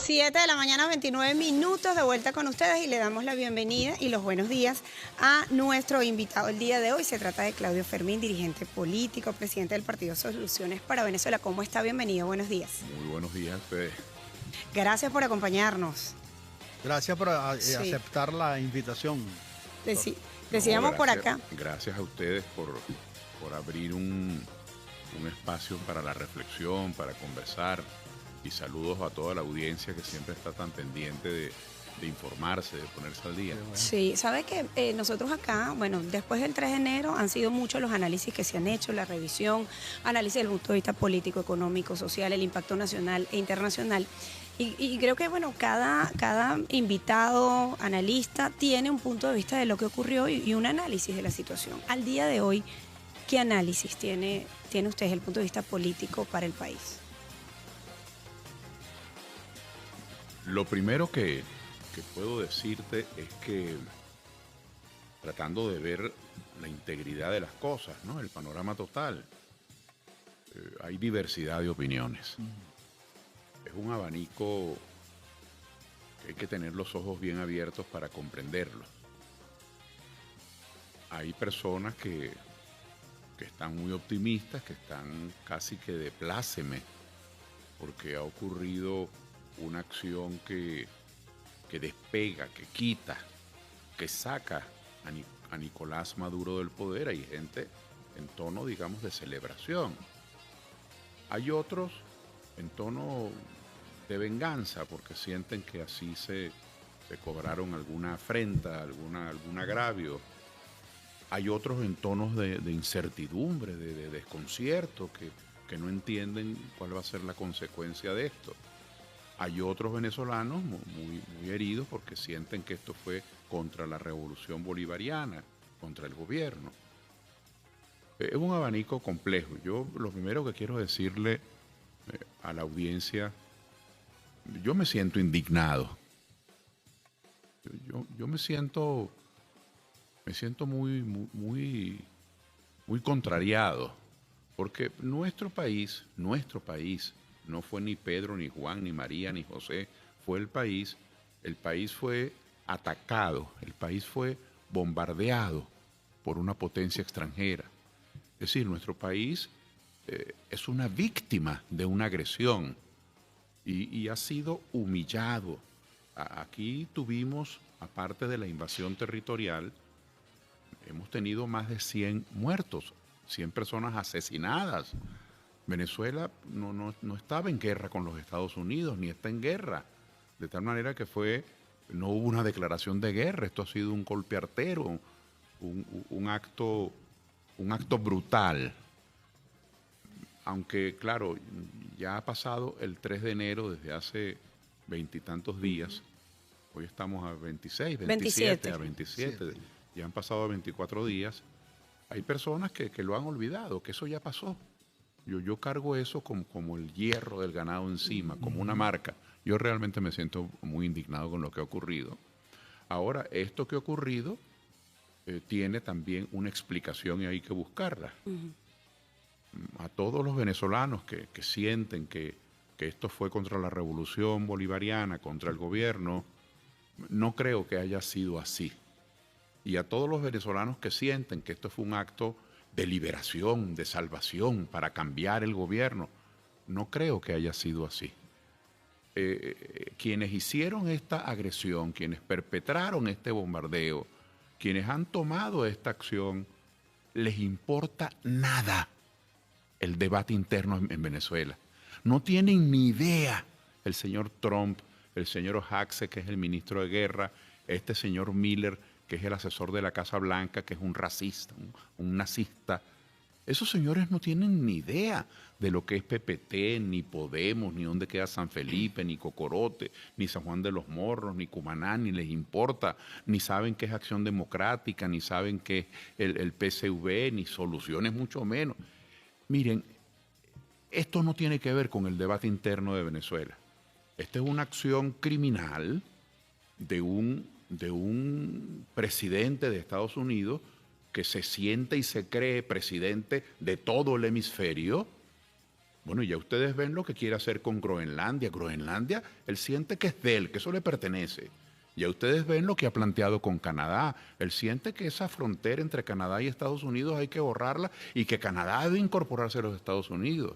7 de la mañana, 29 minutos, de vuelta con ustedes y le damos la bienvenida y los buenos días a nuestro invitado el día de hoy. Se trata de Claudio Fermín, dirigente político, presidente del Partido Soluciones para Venezuela. ¿Cómo está? Bienvenido, buenos días. Muy buenos días, Fede. Gracias por acompañarnos. Gracias por aceptar la invitación. Decíamos por acá. Gracias a ustedes por abrir un espacio para la reflexión, para conversar. Y saludos a toda la audiencia que siempre está tan pendiente de informarse, de ponerse al día. Sí, sabe que nosotros acá, bueno, después del 3 de enero han sido muchos los análisis que se han hecho, la revisión, análisis desde el punto de vista político, económico, social, el impacto nacional e internacional. Y creo que, bueno, cada invitado, analista, tiene un punto de vista de lo que ocurrió y un análisis de la situación. Al día de hoy, ¿qué análisis tiene usted desde el punto de vista político para el país? Lo primero que puedo decirte es que, tratando de ver la integridad de las cosas, ¿no? El panorama total, hay diversidad de opiniones. Es un abanico que hay que tener los ojos bien abiertos para comprenderlo. Hay personas que están muy optimistas, que están casi que de pláceme, porque ha ocurrido una acción que despega, que quita, que saca a Nicolás Maduro del poder. Hay gente en tono, digamos, de celebración. Hay otros en tono de venganza, porque sienten que así se cobraron alguna afrenta, algún agravio. Hay otros en tonos de incertidumbre, de desconcierto, que no entienden cuál va a ser la consecuencia de esto. Hay otros venezolanos muy heridos porque sienten que esto fue contra la revolución bolivariana, contra el gobierno. Es un abanico complejo. Yo lo primero que quiero decirle a la audiencia, yo me siento indignado. Yo me siento muy contrariado, porque nuestro país no fue ni Pedro, ni Juan, ni María, ni José, fue el país fue atacado, el país fue bombardeado por una potencia extranjera. Es decir, nuestro país es una víctima de una agresión y ha sido humillado. Aquí tuvimos, aparte de la invasión territorial, hemos tenido más de 100 muertos, 100 personas asesinadas. Venezuela no estaba en guerra con los Estados Unidos, ni está en guerra. De tal manera que no hubo una declaración de guerra. Esto ha sido un golpe artero, un acto brutal. Aunque, claro, ya ha pasado el 3 de enero desde hace 20 y tantos días. Hoy estamos a 26, 27. A 27. Ya han pasado 24 días. Hay personas que lo han olvidado, que eso ya pasó. Yo cargo eso como el hierro del ganado encima, como una marca. Yo realmente me siento muy indignado con lo que ha ocurrido. Ahora, esto que ha ocurrido tiene también una explicación y hay que buscarla. A todos los venezolanos que sienten que esto fue contra la revolución bolivariana, contra el gobierno, no creo que haya sido así. Y a todos los venezolanos que sienten que esto fue un acto de liberación, de salvación, para cambiar el gobierno, no creo que haya sido así. Quienes hicieron esta agresión, quienes perpetraron este bombardeo, quienes han tomado esta acción, les importa nada el debate interno en Venezuela. No tienen ni idea el señor Trump, el señor Haxe, que es el ministro de Guerra, este señor Miller, que es el asesor de la Casa Blanca, que es un racista, un nazista. Esos señores no tienen ni idea de lo que es PPT, ni Podemos, ni dónde queda San Felipe, ni Cocorote, ni San Juan de los Morros, ni Cumaná, ni les importa, ni saben qué es Acción Democrática, ni saben qué es el PSV, ni Soluciones, mucho menos. Miren, esto no tiene que ver con el debate interno de Venezuela. Esta es una acción criminal de un presidente de Estados Unidos que se siente y se cree presidente de todo el hemisferio Bueno, ya ustedes ven lo que quiere hacer con Groenlandia. Groenlandia, él siente que es de él, que eso le pertenece. Ya ustedes ven lo que ha planteado con Canadá. Él siente que esa frontera entre Canadá y Estados Unidos hay que borrarla y que Canadá debe incorporarse a los Estados Unidos.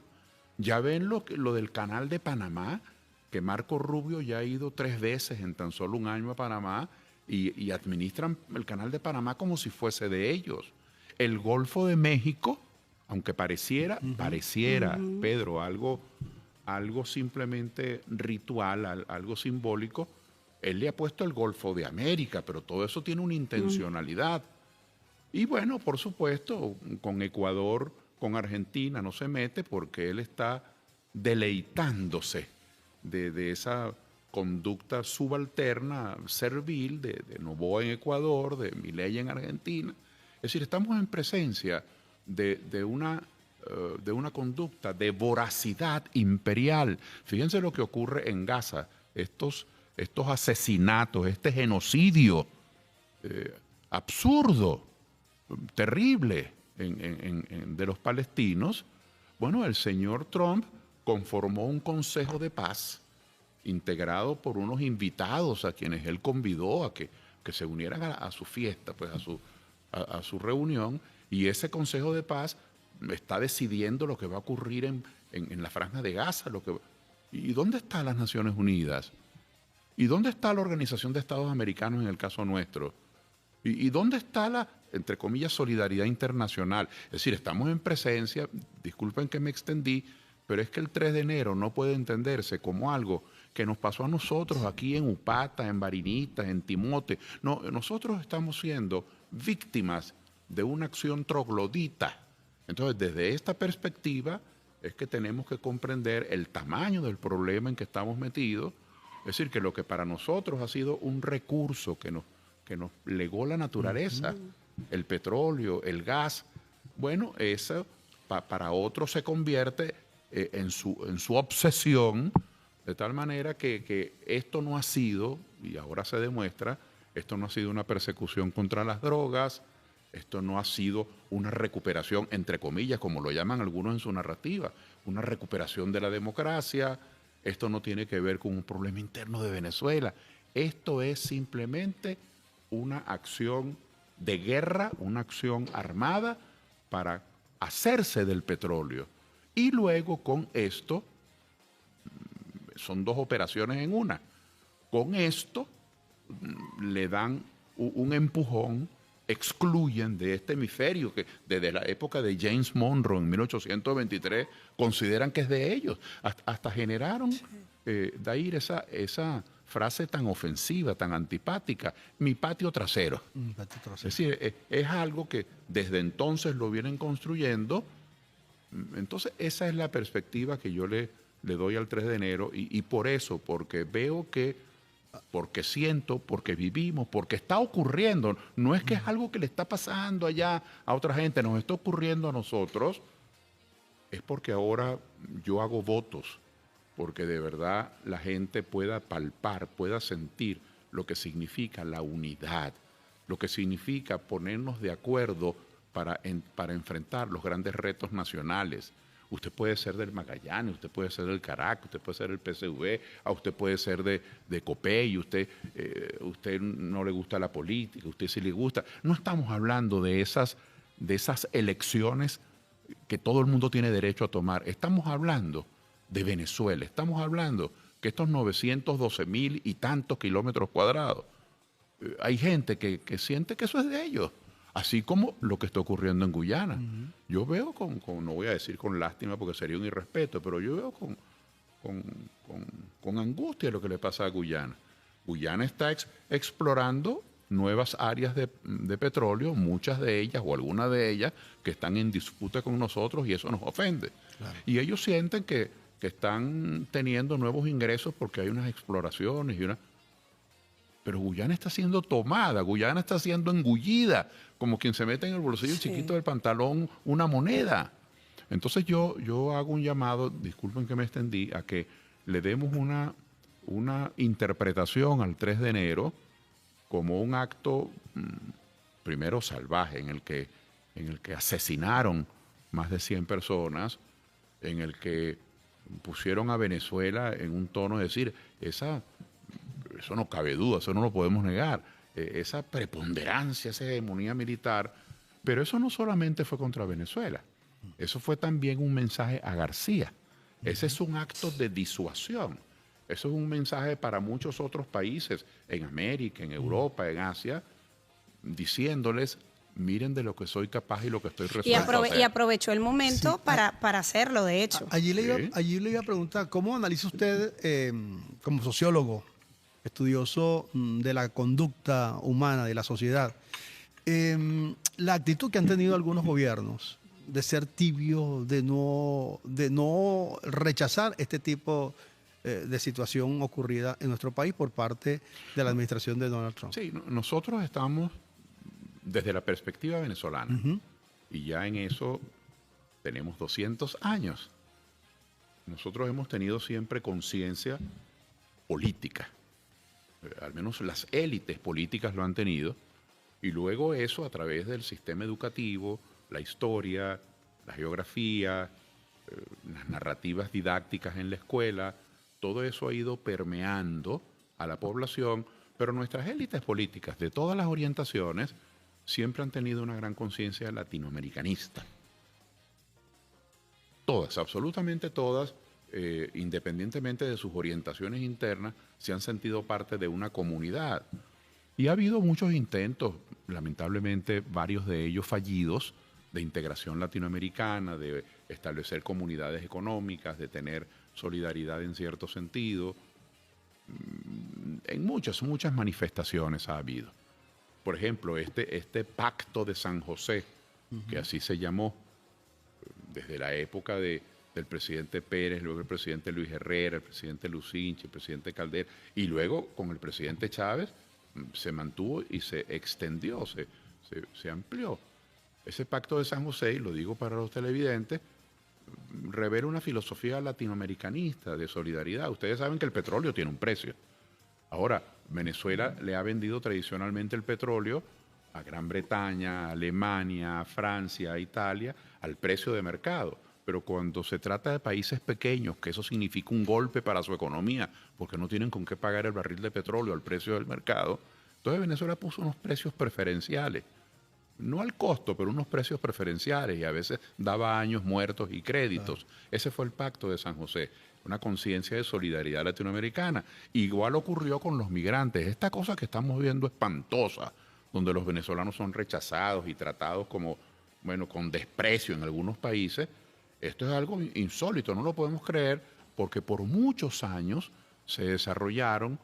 Ya ven lo del canal de Panamá, que Marco Rubio ya ha ido 3 veces en tan solo un año a Panamá y administran el canal de Panamá como si fuese de ellos. El Golfo de México, aunque pareciera, Pedro, algo simplemente ritual, algo simbólico, él le ha puesto el Golfo de América, pero todo eso tiene una intencionalidad. Y bueno, por supuesto, con Ecuador, con Argentina no se mete porque él está deleitándose de esa conducta subalterna, servil, de Noboa en Ecuador, de Milei en Argentina. Es decir, estamos en presencia de una conducta de voracidad imperial. Fíjense lo que ocurre en Gaza, estos asesinatos, este genocidio absurdo, terrible de los palestinos. Bueno, el señor Trump conformó un consejo de paz integrado por unos invitados a quienes él convidó a que se unieran a su fiesta, pues a su reunión, y ese consejo de paz está decidiendo lo que va a ocurrir en la franja de Gaza. ¿Y dónde están las Naciones Unidas? ¿Y dónde está la Organización de Estados Americanos en el caso nuestro? ¿Y dónde está la, entre comillas, solidaridad internacional? Es decir, estamos en presencia, disculpen que me extendí, pero es que el 3 de enero no puede entenderse como algo que nos pasó a nosotros aquí en Upata, en Barinitas, en Timote. No, nosotros estamos siendo víctimas de una acción troglodita. Entonces, desde esta perspectiva es que tenemos que comprender el tamaño del problema en que estamos metidos. Es decir, que lo que para nosotros ha sido un recurso que nos legó la naturaleza, el petróleo, el gas, bueno, eso para otros se convierte en su obsesión, de tal manera que esto no ha sido, y ahora se demuestra, esto no ha sido una persecución contra las drogas, esto no ha sido una recuperación, entre comillas, como lo llaman algunos en su narrativa, una recuperación de la democracia. Esto no tiene que ver con un problema interno de Venezuela. Esto es simplemente una acción de guerra, una acción armada para hacerse del petróleo. Y luego con esto, son 2 operaciones en una, con esto le dan un empujón, excluyen de este hemisferio que desde la época de James Monroe en 1823 consideran que es de ellos. Hasta generaron, Dair, esa frase tan ofensiva, tan antipática, mi patio trasero. Es decir, es algo que desde entonces lo vienen construyendo. Entonces esa es la perspectiva que yo le doy al 3 de enero y por eso, porque veo porque siento, porque vivimos, porque está ocurriendo. No es que es algo que le está pasando allá a otra gente, nos está ocurriendo a nosotros. Es porque ahora yo hago votos, porque de verdad la gente pueda palpar, pueda sentir lo que significa la unidad, lo que significa ponernos de acuerdo para enfrentar los grandes retos nacionales. Usted puede ser del Magallanes, usted puede ser del Caracas, usted puede ser del PSV, usted puede ser de Copey, usted no le gusta la política, usted sí le gusta. No estamos hablando de esas elecciones que todo el mundo tiene derecho a tomar. Estamos hablando de Venezuela, estamos hablando que estos 912,000 y tantos kilómetros cuadrados, hay gente que siente que eso es de ellos. Así como lo que está ocurriendo en Guyana. Yo veo no voy a decir con lástima porque sería un irrespeto, pero yo veo con angustia lo que le pasa a Guyana. Guyana está explorando nuevas áreas de petróleo, muchas de ellas o algunas de ellas que están en disputa con nosotros y eso nos ofende. Claro. Y ellos sienten que están teniendo nuevos ingresos porque hay unas exploraciones pero Guyana está siendo tomada, Guyana está siendo engullida, como quien se mete en el bolsillo chiquito del pantalón una moneda. Entonces yo hago un llamado, disculpen que me extendí, a que le demos una interpretación al 3 de enero como un acto, primero salvaje, en el que asesinaron más de 100 personas, en el que pusieron a Venezuela en un tono de decir, eso no cabe duda, eso no lo podemos negar, esa preponderancia, esa hegemonía militar, pero eso no solamente fue contra Venezuela, eso fue también un mensaje a García, ese es un acto de disuasión, eso es un mensaje para muchos otros países en América, en Europa, en Asia, diciéndoles, miren de lo que soy capaz y lo que estoy resuelto. Y aprovechó el momento para hacerlo, de hecho. Allí le iba a preguntar, ¿cómo analiza usted como sociólogo, estudioso de la conducta humana, de la sociedad, la actitud que han tenido algunos gobiernos de ser tibios, de no rechazar este tipo de situación ocurrida en nuestro país por parte de la administración de Donald Trump? Sí, nosotros estamos desde la perspectiva venezolana, y ya en eso tenemos 200 años. Nosotros hemos tenido siempre conciencia política, al menos las élites políticas lo han tenido, y luego eso a través del sistema educativo, la historia, la geografía, las narrativas didácticas en la escuela, todo eso ha ido permeando a la población, pero nuestras élites políticas de todas las orientaciones siempre han tenido una gran conciencia latinoamericanista. Todas, absolutamente todas, independientemente de sus orientaciones internas, se han sentido parte de una comunidad. Y ha habido muchos intentos, lamentablemente varios de ellos fallidos, de integración latinoamericana, de establecer comunidades económicas, de tener solidaridad en cierto sentido. En muchas manifestaciones ha habido. Por ejemplo, este pacto de San José, que así se llamó, desde la época del presidente Pérez, luego el presidente Luis Herrera, el presidente Lucinchi, el presidente Caldera, y luego con el presidente Chávez se mantuvo y se extendió, se amplió. Ese pacto de San José, y lo digo para los televidentes, revela una filosofía latinoamericanista de solidaridad. Ustedes saben que el petróleo tiene un precio. Ahora, Venezuela le ha vendido tradicionalmente el petróleo a Gran Bretaña, a Alemania, a Francia, a Italia, al precio de mercado. Pero cuando se trata de países pequeños, que eso significa un golpe para su economía, porque no tienen con qué pagar el barril de petróleo al precio del mercado, entonces Venezuela puso unos precios preferenciales. No al costo, pero unos precios preferenciales, y a veces daba años muertos y créditos. Claro. Ese fue el pacto de San José, una conciencia de solidaridad latinoamericana. Igual ocurrió con los migrantes. Esta cosa que estamos viendo espantosa, donde los venezolanos son rechazados y tratados como, bueno, con desprecio en algunos países, esto es algo insólito, no lo podemos creer, porque por muchos años se desarrollaron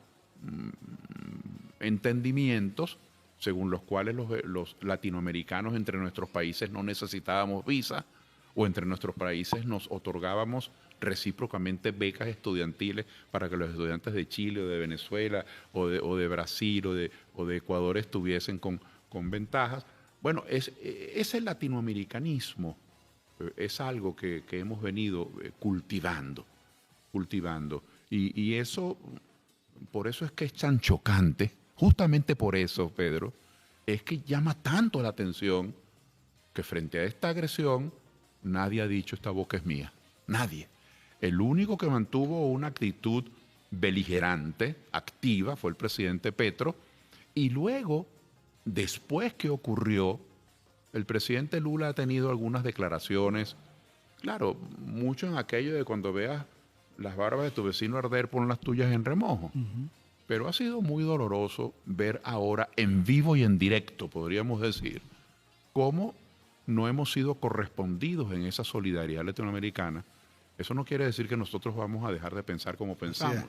entendimientos según los cuales los latinoamericanos entre nuestros países no necesitábamos visa, o entre nuestros países nos otorgábamos recíprocamente becas estudiantiles para que los estudiantes de Chile o de Venezuela o de Brasil o de Ecuador estuviesen con ventajas. Bueno, ese latinoamericanismo es algo que hemos venido cultivando. Y eso, por eso es que es tan chocante. Justamente por eso, Pedro, es que llama tanto la atención que frente a esta agresión nadie ha dicho esta boca es mía. Nadie. El único que mantuvo una actitud beligerante, activa, fue el presidente Petro. Y luego, después que ocurrió, el presidente Lula ha tenido algunas declaraciones, claro, mucho en aquello de cuando veas las barbas de tu vecino arder, pon las tuyas en remojo. Pero ha sido muy doloroso ver ahora en vivo y en directo, podríamos decir, cómo no hemos sido correspondidos en esa solidaridad latinoamericana. Eso no quiere decir que nosotros vamos a dejar de pensar como pensamos,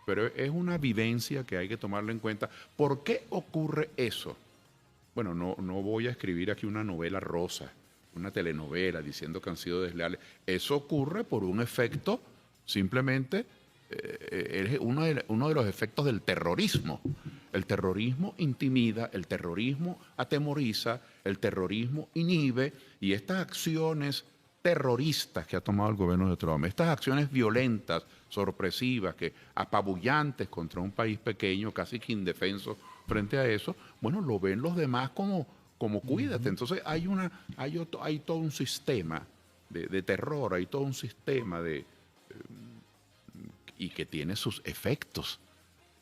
pero es una vivencia que hay que tomarla en cuenta. ¿Por qué ocurre eso? Bueno, no voy a escribir aquí una novela rosa, una telenovela diciendo que han sido desleales. Eso ocurre por un efecto simplemente... es uno de los efectos del terrorismo. El terrorismo intimida, el terrorismo atemoriza, el terrorismo inhibe, y estas acciones terroristas que ha tomado el gobierno de Trump, estas acciones violentas, sorpresivas, apabullantes contra un país pequeño, casi que indefenso frente a eso, bueno, lo ven los demás como cuídate. Entonces hay todo un sistema de terror, hay todo un sistema y que tiene sus efectos.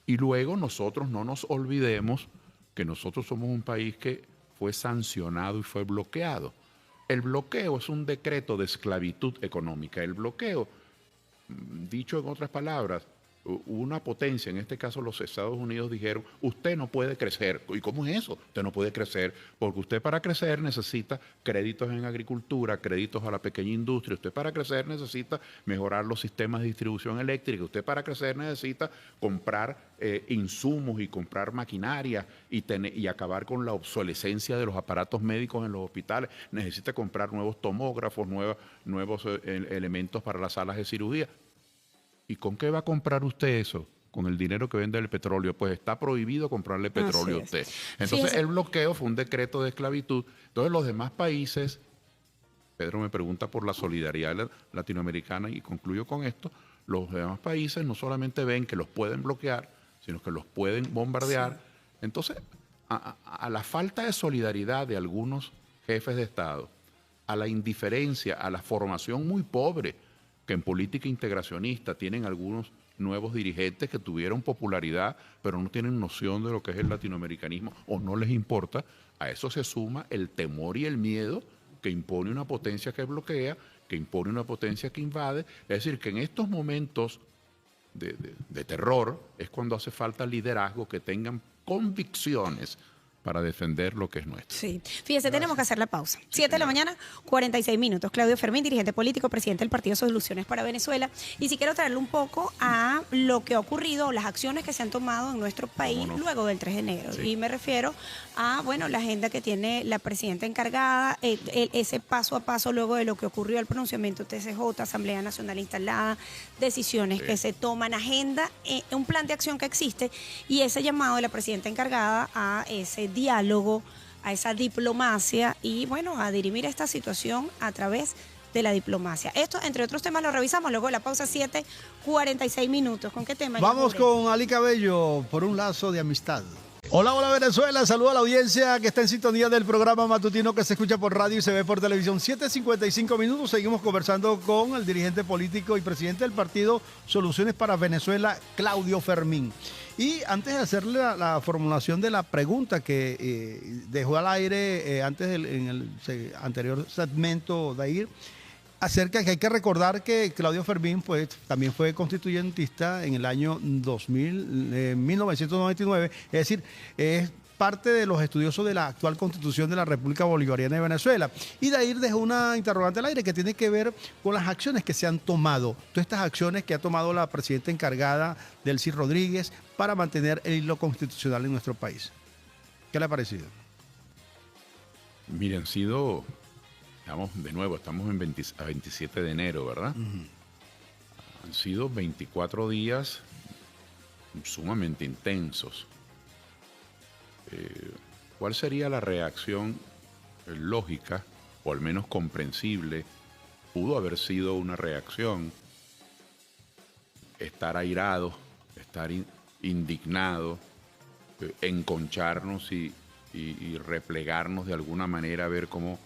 Y luego nosotros no nos olvidemos que nosotros somos un país que fue sancionado y fue bloqueado. El bloqueo es un decreto de esclavitud económica. El bloqueo, dicho en otras palabras, una potencia, en este caso los Estados Unidos, dijeron, usted no puede crecer. ¿Y cómo es eso? Usted no puede crecer porque usted para crecer necesita créditos en agricultura, créditos a la pequeña industria. Usted para crecer necesita mejorar los sistemas de distribución eléctrica. Usted para crecer necesita comprar insumos y comprar maquinaria y acabar con la obsolescencia de los aparatos médicos en los hospitales. Necesita comprar nuevos tomógrafos, nuevos elementos para las salas de cirugía. ¿Y con qué va a comprar usted eso? Con el dinero que vende el petróleo. Pues está prohibido comprarle petróleo a usted. Entonces el bloqueo fue un decreto de esclavitud. Entonces los demás países, Pedro me pregunta por la solidaridad latinoamericana y concluyo con esto, los demás países no solamente ven que los pueden bloquear, sino que los pueden bombardear. Sí. Entonces a la falta de solidaridad de algunos jefes de Estado, a la indiferencia, a la formación muy pobre que en política integracionista tienen algunos nuevos dirigentes que tuvieron popularidad, pero no tienen noción de lo que es el latinoamericanismo o no les importa, a eso se suma el temor y el miedo que impone una potencia que bloquea, que impone una potencia que invade. Es decir, que en estos momentos de terror es cuando hace falta liderazgo que tengan convicciones para defender lo que es nuestro. Sí. Fíjese, tenemos que hacer la pausa. 7 de la mañana, 46 minutos. Claudio Fermín, dirigente político, presidente del Partido Soluciones para Venezuela. Y si quiero traerle un poco a lo que ha ocurrido, las acciones que se han tomado en nuestro país luego del 3 de enero. Sí. Y me refiero a, bueno, la agenda que tiene la presidenta encargada, ese paso a paso luego de lo que ocurrió, el pronunciamiento TCJ, Asamblea Nacional instalada, decisiones que se toman, agenda, un plan de acción que existe y ese llamado de la presidenta encargada a ese diálogo, a esa diplomacia y, bueno, a dirimir esta situación a través de la diplomacia. Esto, entre otros temas, lo revisamos luego de la pausa, 7:46 minutos. ¿Con qué tema? Vamos con Ali Cabello, por un lazo de amistad. Hola, hola Venezuela, saludo a la audiencia que está en sintonía del programa matutino que se escucha por radio y se ve por televisión. 7:55 minutos, seguimos conversando con el dirigente político y presidente del partido Soluciones para Venezuela, Claudio Fermín. Y antes de hacerle la formulación de la pregunta que dejó al aire en el anterior segmento de ahí, acerca que hay que recordar que Claudio Fermín pues, también fue constituyentista en el año 1999, es decir, es parte de los estudiosos de la actual Constitución de la República Bolivariana de Venezuela. Y de ahí dejó una interrogante al aire que tiene que ver con las acciones que se han tomado, todas estas acciones que ha tomado la presidenta encargada, Delcy Rodríguez, para mantener el hilo constitucional en nuestro país. ¿Qué le ha parecido? Miren, de nuevo, estamos a 27 de enero, ¿verdad? Han sido 24 días sumamente intensos. ¿Cuál sería la reacción lógica, o al menos comprensible? Pudo haber sido una reacción, estar airado, estar indignado, enconcharnos y replegarnos de alguna manera a ver cómo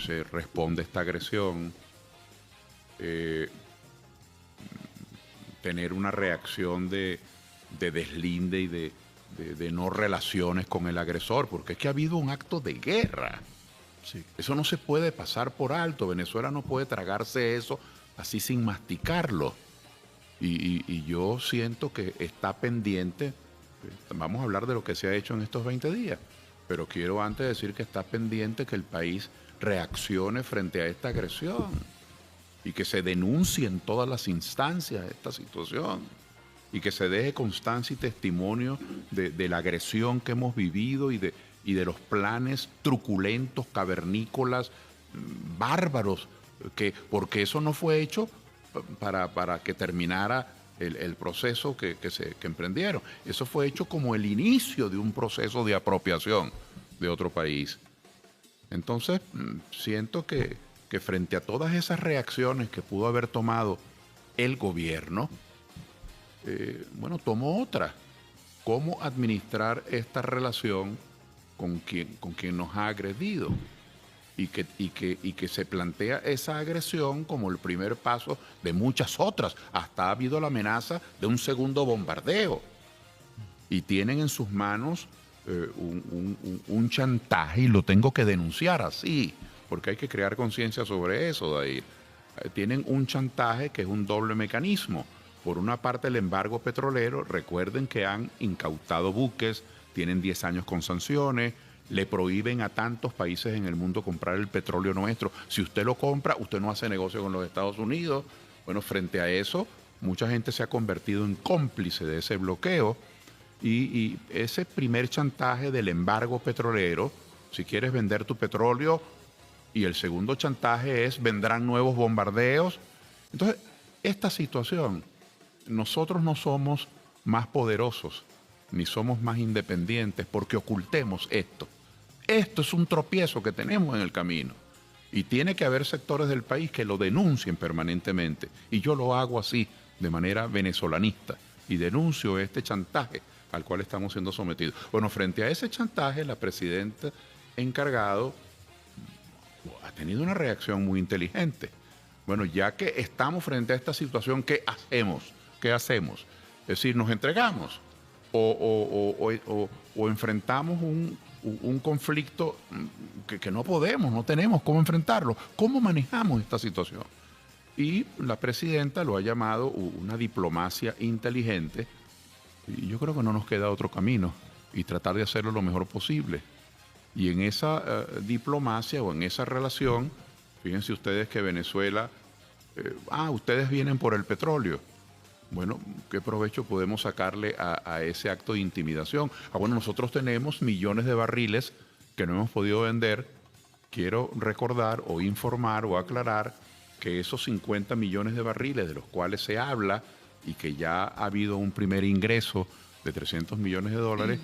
se responde a esta agresión, tener una reacción de deslinde y de no relaciones con el agresor, porque es que ha habido un acto de guerra. Sí. Eso no se puede pasar por alto. Venezuela no puede tragarse eso así sin masticarlo. Y yo siento que está pendiente, vamos a hablar de lo que se ha hecho en estos 20 días, pero quiero antes decir que está pendiente que el país reaccione frente a esta agresión y que se denuncie en todas las instancias esta situación y que se deje constancia y testimonio de la agresión que hemos vivido y de los planes truculentos, cavernícolas, bárbaros, porque eso no fue hecho para que terminara el proceso que emprendieron. Eso fue hecho como el inicio de un proceso de apropiación de otro país. Entonces, siento que frente a todas esas reacciones que pudo haber tomado el gobierno, tomó otra. ¿Cómo administrar esta relación con quien nos ha agredido? y que se plantea esa agresión como el primer paso de muchas otras. Hasta ha habido la amenaza de un segundo bombardeo. Y tienen en sus manos un chantaje, y lo tengo que denunciar así, porque hay que crear conciencia sobre eso, Dair. Tienen un chantaje que es un doble mecanismo. Por una parte, el embargo petrolero. Recuerden que han incautado buques, tienen 10 años con sanciones, le prohíben a tantos países en el mundo comprar el petróleo nuestro. Si usted lo compra, usted no hace negocio con los Estados Unidos. Bueno, frente a eso, mucha gente se ha convertido en cómplice de ese bloqueo. Y ese primer chantaje del embargo petrolero, si quieres vender tu petróleo, y el segundo chantaje es vendrán nuevos bombardeos. Entonces, esta situación, nosotros no somos más poderosos, ni somos más independientes porque ocultemos esto. Esto es un tropiezo que tenemos en el camino. Y tiene que haber sectores del país que lo denuncien permanentemente. Y yo lo hago así, de manera venezolanista, y denuncio este chantaje al cual estamos siendo sometidos. Bueno, frente a ese chantaje, la presidenta encargado ha tenido una reacción muy inteligente. Bueno, ya que estamos frente a esta situación, ¿qué hacemos? ¿Qué hacemos? Es decir, ¿nos entregamos? ¿O enfrentamos un conflicto que no podemos, no tenemos cómo enfrentarlo? ¿Cómo manejamos esta situación? Y la presidenta lo ha llamado una diplomacia inteligente. Y yo creo que no nos queda otro camino y tratar de hacerlo lo mejor posible. Y en esa diplomacia o en esa relación, fíjense ustedes que Venezuela, ustedes vienen por el petróleo. Bueno, ¿qué provecho podemos sacarle a ese acto de intimidación? Bueno, nosotros tenemos millones de barriles que no hemos podido vender. Quiero recordar o informar o aclarar que esos 50 millones de barriles de los cuales se habla y que ya ha habido un primer ingreso de 300 millones de dólares,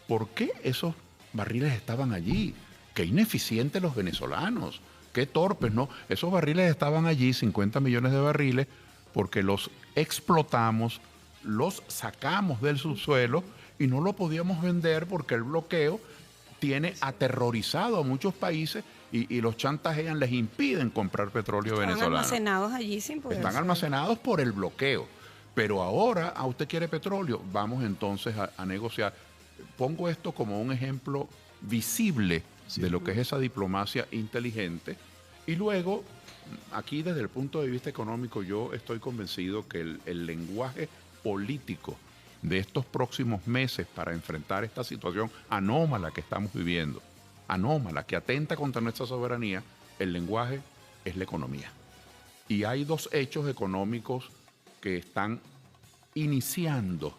¿por qué esos barriles estaban allí? Qué ineficientes los venezolanos, qué torpes, ¿no? Esos barriles estaban allí, 50 millones de barriles, porque los explotamos, los sacamos del subsuelo y no lo podíamos vender porque el bloqueo tiene aterrorizado a muchos países y los chantajean, les impiden comprar petróleo venezolano. Están almacenados allí sin poder Están almacenados por el bloqueo. Pero ahora, usted quiere petróleo, vamos entonces a negociar. Pongo esto como un ejemplo visible de lo que es esa diplomacia inteligente. Y luego, aquí desde el punto de vista económico, yo estoy convencido que el lenguaje político de estos próximos meses para enfrentar esta situación anómala que estamos viviendo, anómala, que atenta contra nuestra soberanía, el lenguaje es la economía. Y hay dos hechos económicos que están iniciando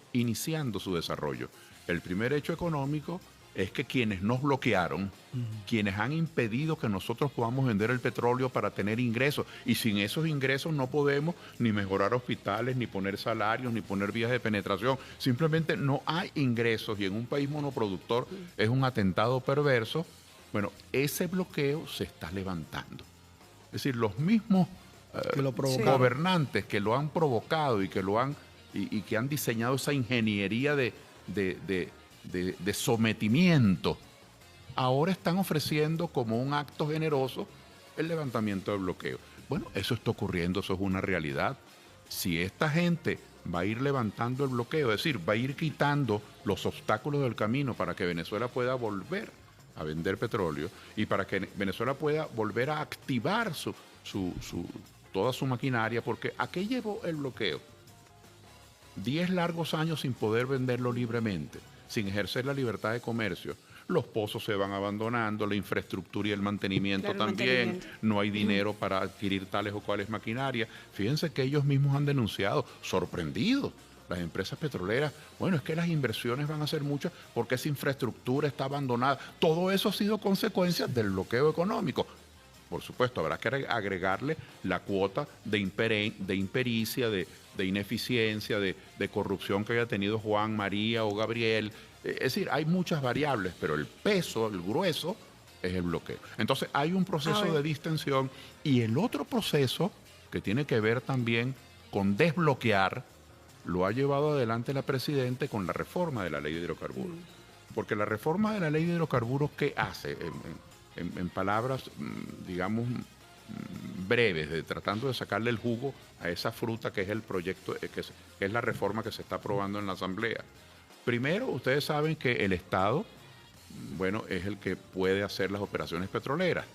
su desarrollo. El primer hecho económico es que quienes nos bloquearon, quienes han impedido que nosotros podamos vender el petróleo para tener ingresos, y sin esos ingresos no podemos ni mejorar hospitales, ni poner salarios, ni poner vías de penetración, simplemente no hay ingresos, y en un país monoproductor es un atentado perverso. Bueno, ese bloqueo se está levantando. Es decir, los mismos gobernantes que lo han provocado y que lo han y que han diseñado esa ingeniería de sometimiento, ahora están ofreciendo como un acto generoso el levantamiento del bloqueo. Bueno, eso está ocurriendo, eso es una realidad. Si esta gente va a ir levantando el bloqueo, es decir, va a ir quitando los obstáculos del camino para que Venezuela pueda volver a vender petróleo y para que Venezuela pueda volver a activar toda su maquinaria, porque ¿a qué llevó el bloqueo? 10 largos años sin poder venderlo libremente, sin ejercer la libertad de comercio. Los pozos se van abandonando, la infraestructura y el mantenimiento también, no hay dinero para adquirir tales o cuales maquinarias. Fíjense que ellos mismos han denunciado, sorprendidos, las empresas petroleras, bueno, es que las inversiones van a ser muchas porque esa infraestructura está abandonada. Todo eso ha sido consecuencia del bloqueo económico. Por supuesto, habrá que agregarle la cuota de impericia, de ineficiencia, de corrupción que haya tenido Juan, María o Gabriel. Es decir, hay muchas variables, pero el peso, el grueso, es el bloqueo. Entonces, hay un proceso de distensión y el otro proceso que tiene que ver también con desbloquear, lo ha llevado adelante la Presidenta con la reforma de la Ley de Hidrocarburos. Porque la reforma de la Ley de Hidrocarburos, ¿qué hace? en palabras, digamos, breves, tratando de sacarle el jugo a esa fruta que es el proyecto, que es la reforma que se está aprobando en la Asamblea. Primero, ustedes saben que el Estado, bueno, es el que puede hacer las operaciones petroleras.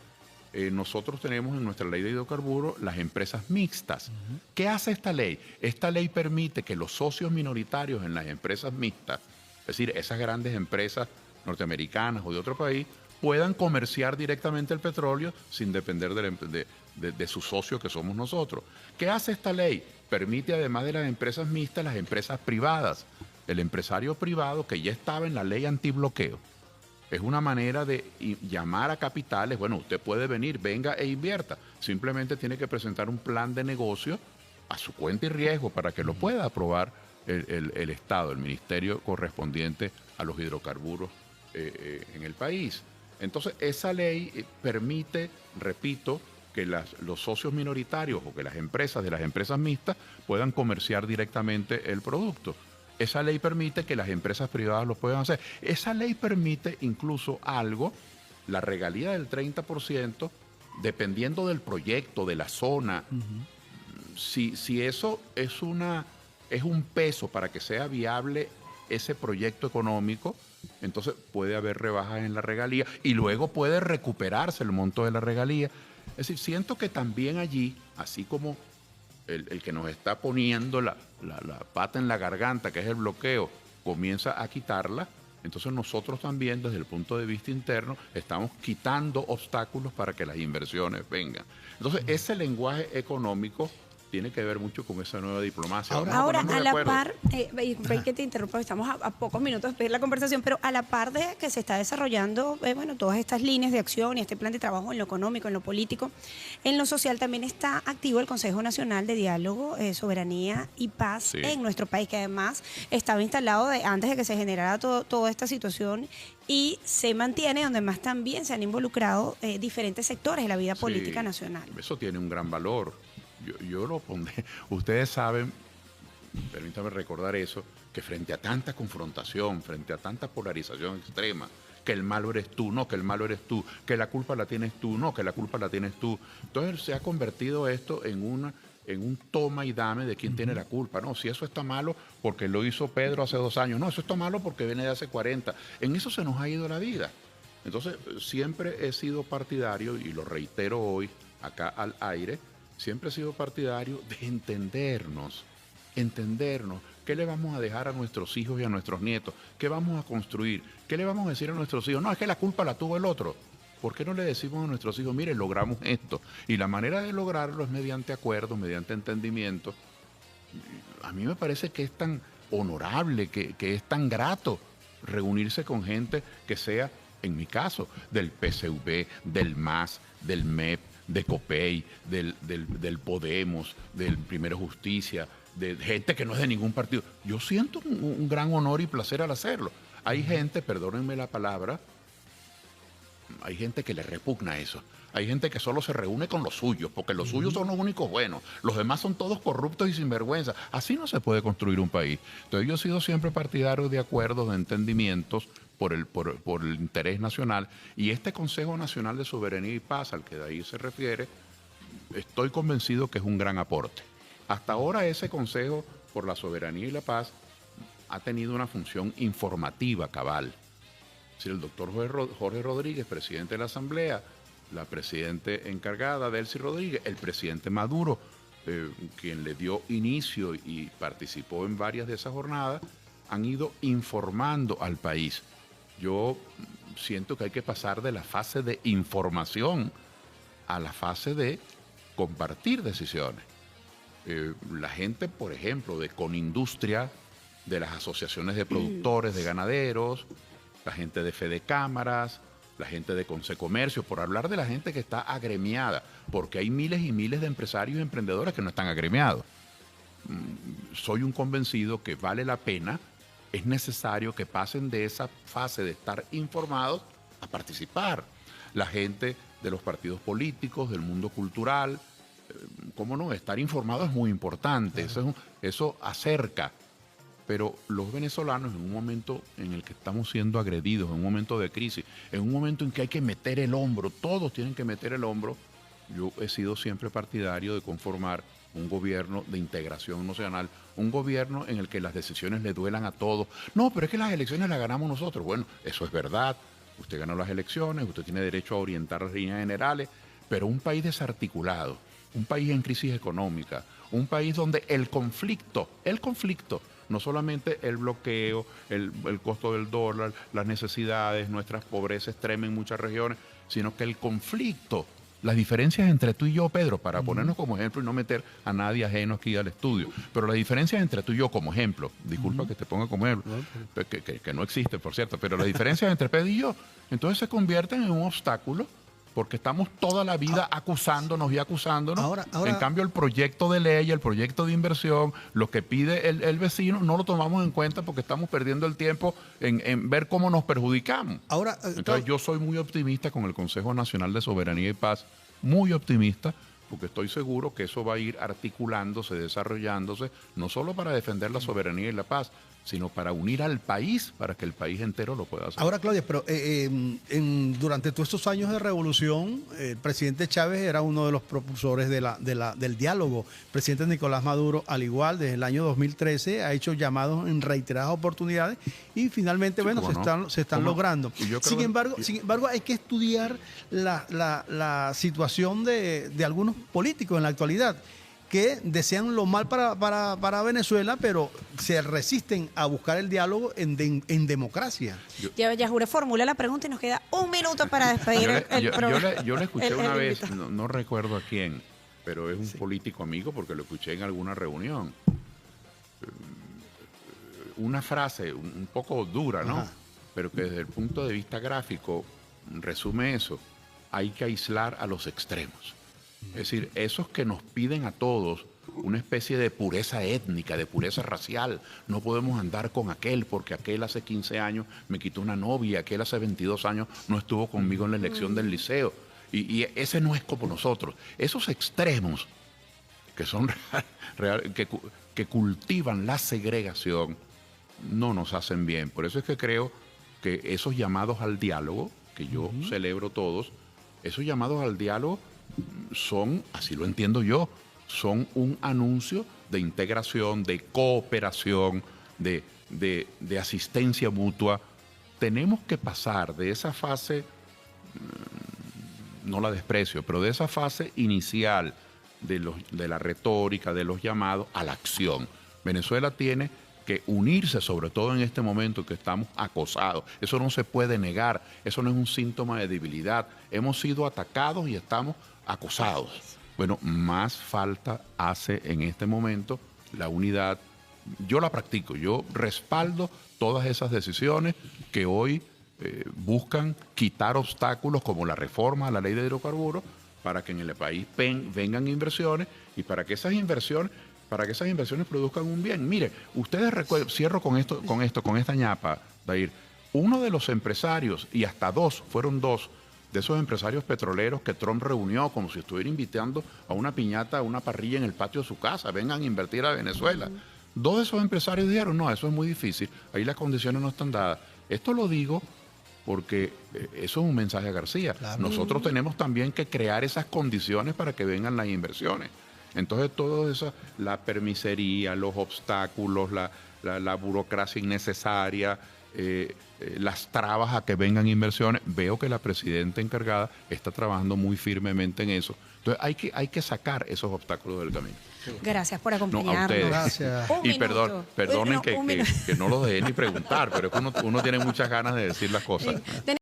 Nosotros tenemos en nuestra ley de hidrocarburos las empresas mixtas. ¿Qué hace esta ley? Esta ley permite que los socios minoritarios en las empresas mixtas, es decir, esas grandes empresas norteamericanas o de otro país, puedan comerciar directamente el petróleo sin depender de sus socios que somos nosotros. ¿Qué hace esta ley? Permite, además de las empresas mixtas, las empresas privadas. El empresario privado que ya estaba en la ley antibloqueo. Es una manera de llamar a capitales. Bueno, usted puede venir, venga e invierta. Simplemente tiene que presentar un plan de negocio a su cuenta y riesgo para que lo pueda aprobar el Estado, el ministerio correspondiente a los hidrocarburos en el país. Entonces, esa ley permite, repito, que los socios minoritarios o que las empresas de las empresas mixtas puedan comerciar directamente el producto. Esa ley permite que las empresas privadas lo puedan hacer. Esa ley permite incluso algo, la regalía del 30%, dependiendo del proyecto, de la zona. Si eso es un peso para que sea viable ese proyecto económico, entonces puede haber rebajas en la regalía y luego puede recuperarse el monto de la regalía. Es decir, siento que también allí, así como el que nos está poniendo la pata en la garganta, que es el bloqueo, comienza a quitarla, entonces nosotros también, desde el punto de vista interno, estamos quitando obstáculos para que las inversiones vengan. Entonces, ese lenguaje económico tiene que ver mucho con esa nueva diplomacia. Ahora, a la par, que te interrumpo, estamos a pocos minutos de pedir la conversación, pero a la par de que se está desarrollando, bueno, todas estas líneas de acción y este plan de trabajo en lo económico, en lo político, en lo social también está activo el Consejo Nacional de Diálogo, Soberanía y Paz en nuestro país, que además estaba instalado antes de que se generara toda esta situación y se mantiene, donde más también se han involucrado diferentes sectores de la vida política nacional. Eso tiene un gran valor. Yo lo pondré. Ustedes saben, permítame recordar eso, que frente a tanta confrontación, frente a tanta polarización extrema, que el malo eres tú, no, que el malo eres tú, que la culpa la tienes tú, no, que la culpa la tienes tú. Entonces se ha convertido esto en un toma y dame de quién tiene la culpa. No, si eso está malo porque lo hizo Pedro hace 2 años, no, eso está malo porque viene de hace 40. En eso se nos ha ido la vida. Entonces siempre he sido partidario, y lo reitero hoy acá al aire, siempre he sido partidario de entendernos, qué le vamos a dejar a nuestros hijos y a nuestros nietos, qué vamos a construir, qué le vamos a decir a nuestros hijos. No, es que la culpa la tuvo el otro. ¿Por qué no le decimos a nuestros hijos, mire, logramos esto? Y la manera de lograrlo es mediante acuerdos, mediante entendimiento. A mí me parece que es tan honorable, que es tan grato reunirse con gente que sea, en mi caso, del PSV, del MAS, del MEP, de COPEI, del Podemos, del Primero Justicia, de gente que no es de ningún partido. Yo siento un gran honor y placer al hacerlo. Hay gente, perdónenme la palabra, hay gente que le repugna eso. Hay gente que solo se reúne con los suyos, porque los suyos son los únicos buenos. Los demás son todos corruptos y sinvergüenza. Así no se puede construir un país. Entonces yo he sido siempre partidario de acuerdos, de entendimientos por el interés nacional. Y este Consejo Nacional de Soberanía y Paz, al que de ahí se refiere, estoy convencido que es un gran aporte. Hasta ahora ese Consejo por la Soberanía y la Paz ha tenido una función informativa cabal. Es decir, el doctor Jorge Rodríguez, presidente de la Asamblea, la presidente encargada, Delcy Rodríguez, el presidente Maduro, quien le dio inicio y participó en varias de esas jornadas, han ido informando al país. Yo siento que hay que pasar de la fase de información a la fase de compartir decisiones. La gente, por ejemplo, de Conindustria, de las asociaciones de productores, de ganaderos, la gente de Fedecámaras, la gente de Consecomercio, por hablar de la gente que está agremiada, porque hay miles y miles de empresarios y emprendedores que no están agremiados. Soy un convencido que vale la pena, es necesario que pasen de esa fase de estar informados a participar. La gente de los partidos políticos, del mundo cultural, cómo no, estar informado es muy importante, eso acerca. Pero los venezolanos, en un momento en el que estamos siendo agredidos, en un momento de crisis, en un momento en que hay que meter el hombro, todos tienen que meter el hombro, yo he sido siempre partidario de conformar un gobierno de integración nacional, un gobierno en el que las decisiones le duelan a todos. No, pero es que las elecciones las ganamos nosotros. Bueno, eso es verdad. Usted ganó las elecciones, usted tiene derecho a orientar las líneas generales, pero un país desarticulado, un país en crisis económica, un país donde el conflicto, no solamente el bloqueo, el costo del dólar, las necesidades, nuestras pobreza extrema en muchas regiones, sino que el conflicto, las diferencias entre tú y yo, Pedro, para ponernos como ejemplo y no meter a nadie ajeno aquí al estudio, pero las diferencias entre tú y yo como ejemplo, disculpa que te ponga como ejemplo, que no existe, por cierto, pero las diferencias entre Pedro y yo, entonces se convierten en un obstáculo porque estamos toda la vida acusándonos y acusándonos. Ahora, en cambio, el proyecto de ley, el proyecto de inversión, lo que pide el vecino, no lo tomamos en cuenta porque estamos perdiendo el tiempo en ver cómo nos perjudicamos. Entonces, yo soy muy optimista con el Consejo Nacional de Soberanía y Paz, muy optimista, porque estoy seguro que eso va a ir articulándose, desarrollándose, no solo para defender la soberanía y la paz, sino para unir al país, para que el país entero lo pueda hacer. Ahora, Claudia, pero durante todos estos años de revolución, el presidente Chávez era uno de los propulsores del diálogo. El presidente Nicolás Maduro, al igual, desde el año 2013, ha hecho llamados en reiteradas oportunidades y finalmente, se están logrando. Sin embargo, hay que estudiar la situación de algunos políticos en la actualidad, que desean lo mal para Venezuela, pero se resisten a buscar el diálogo en democracia. Ya juré, formula la pregunta y nos queda un minuto para despedir el programa. Yo le escuché una vez, no recuerdo a quién, pero es un político amigo porque lo escuché en alguna reunión. Una frase un poco dura, ¿no? Ajá. Pero que desde el punto de vista gráfico resume eso. Hay que aislar a los extremos. Es decir, esos que nos piden a todos una especie de pureza étnica, de pureza racial. No podemos andar con aquel porque aquel hace 15 años me quitó una novia, aquel hace 22 años no estuvo conmigo en la elección del liceo. Y ese no es como nosotros. Esos extremos que son que cultivan la segregación no nos hacen bien. Por eso es que creo que esos llamados al diálogo, que yo celebro todos, esos llamados al diálogo son, así lo entiendo yo, son un anuncio de integración, de cooperación, de asistencia mutua. Tenemos que pasar de esa fase, no la desprecio, pero de esa fase inicial de la retórica, de los llamados, a la acción. Venezuela tiene que unirse, sobre todo en este momento que estamos acosados. Eso no se puede negar, eso no es un síntoma de debilidad. Hemos sido atacados y estamos acosados. Bueno, más falta hace en este momento la unidad. Yo la practico, yo respaldo todas esas decisiones que hoy buscan quitar obstáculos como la reforma a la ley de hidrocarburos para que en el país vengan inversiones y para que esas inversiones produzcan un bien. Mire, ustedes recuerdan, cierro con esta ñapa, Dair, uno de los empresarios, y hasta fueron dos, de esos empresarios petroleros que Trump reunió como si estuviera invitando a una piñata, a una parrilla en el patio de su casa, vengan a invertir a Venezuela. Dos de esos empresarios dijeron, no, eso es muy difícil, ahí las condiciones no están dadas. Esto lo digo porque eso es un mensaje a García. Claro. Nosotros tenemos también que crear esas condiciones para que vengan las inversiones. Entonces todo eso, la permisería, los obstáculos, la burocracia innecesaria, las trabas a que vengan inversiones, veo que la presidenta encargada está trabajando muy firmemente en eso. Entonces hay que sacar esos obstáculos del camino. Gracias por acompañarnos. No, a Gracias. Y perdonen que no lo dejé ni preguntar, pero es que uno tiene muchas ganas de decir las cosas. Sí.